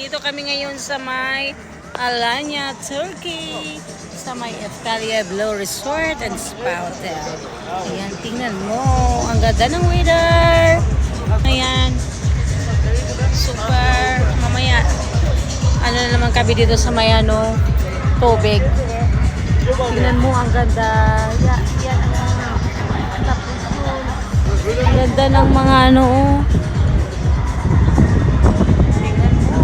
Nandito kami ngayon sa may Alanya, Turkey. Sa may Eftalia Blue Resort and Spa Hotel. Ayan, tingnan mo. Ang ganda ng weather. Ayan. Super. Mamaya. Ano na naman kami dito sa may tubig. Tingnan mo, ang ganda. Yan, tapos yun. Ang ganda ng mga Tingnan mo.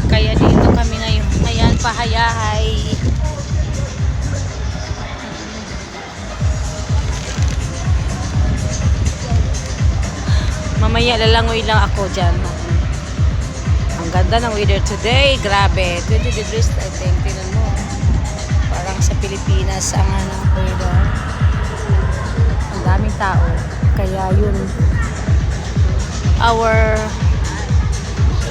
Kaya dito kami ngayon. Ayan, pahayahay. Mamaya lalangoy lang ako dyan. Ang ganda ng weather today. Grabe. 20 degrees, I think. Tingnan mo. Parang sa Pilipinas ang weather. Ang daming tao. Kaya yun. Our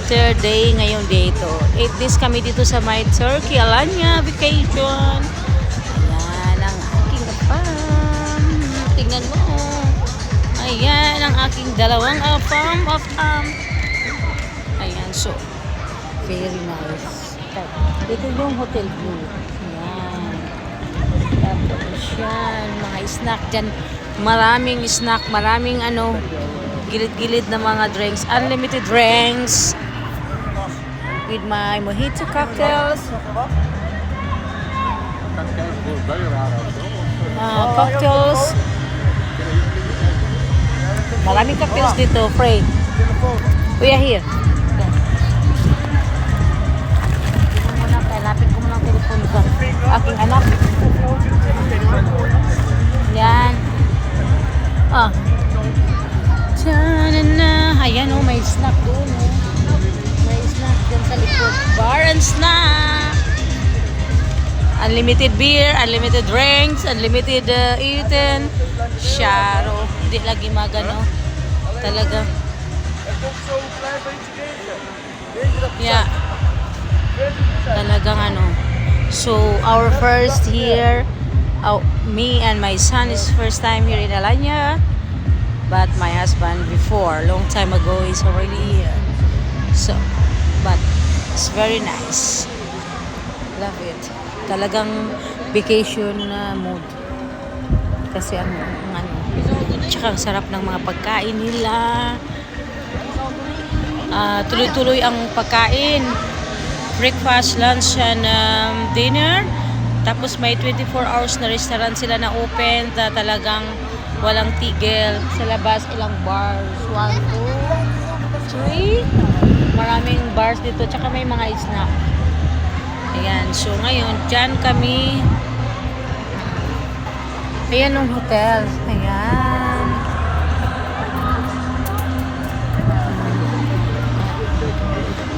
third day ngayon dito. 8 days kami dito sa my Turkey, Alanya vacation. Ayan ang aking farm. Tingnan mo. Ayan ang aking dalawang farm. Ayan, so very nice. Ito yung hotel view. Ayan. Tapos yan, mga snack dyan. Maraming snack, maraming gilid-gilid na mga drinks. Unlimited drinks. With my mojito cocktails. Cocktails. Maraming cocktails dito, Fred. We are here. Lapit ko muna ang telepono ko. Aking anak. Yan. Ayan may snack doon. May snack dyan sa likod. Bar and snack. Unlimited beer, unlimited drinks, unlimited eaten. Sharo. Hindi lagi magano. Talaga. Yeah. Talagang So, our first year, me and my son is first time here in Alanya. But my husband before, long time ago, is already here. So, but it's very nice. Love it. Talagang vacation mood. Kasi tsaka ang sarap ng mga pagkain nila. Tuloy-tuloy ang pagkain. Breakfast, lunch, and dinner. Tapos may 24 hours na restaurant sila na open. Talagang walang tigil. Sa labas, ilang bars. 1, 2, 3. Maraming bars dito. Tsaka may mga snack. Ayan. So ngayon, dyan kami. Ayan yung hotel. Ayan.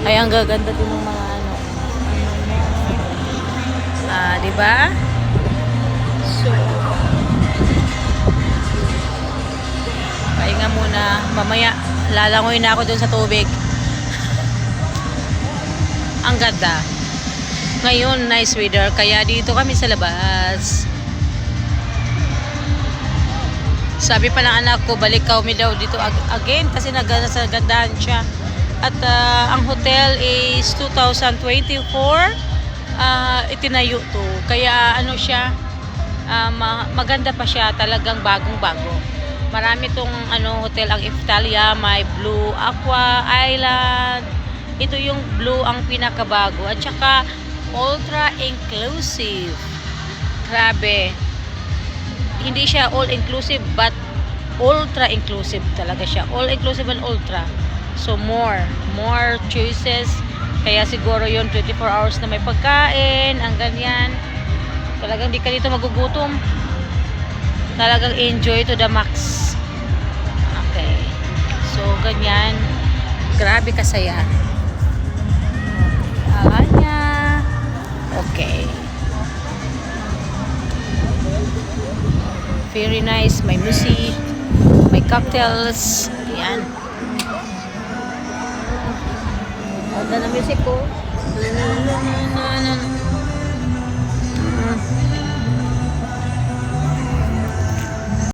Ay, ang gaganda din ng mga diba? So, pahinga muna. Mamaya, lalangoy na ako dun sa tubig. Ang ganda. Ngayon, nice weather. Kaya dito kami sa labas. Sabi pa ng anak ko, balik kami daw dito again kasi nasa gandahan siya. At ang hotel is 2024. Itinayo to. Kaya siya, maganda pa siya, talagang bagong-bago. Marami tong hotel ang Eftalia, may Blue Aqua Island. Ito yung Blue ang pinakabago at saka ultra inclusive. Grabe. Hindi siya all inclusive but ultra inclusive talaga siya. All inclusive and ultra. So more choices. Kaya siguro yun 24 hours na may pagkain, ang ganyan. Talagang di ka dito magugutom. Talagang enjoy to the max. Okay. So ganyan. Grabe kasaya. Alanya. Okay. Very nice. May music. May cocktails. Yan. Ganda ng music ko.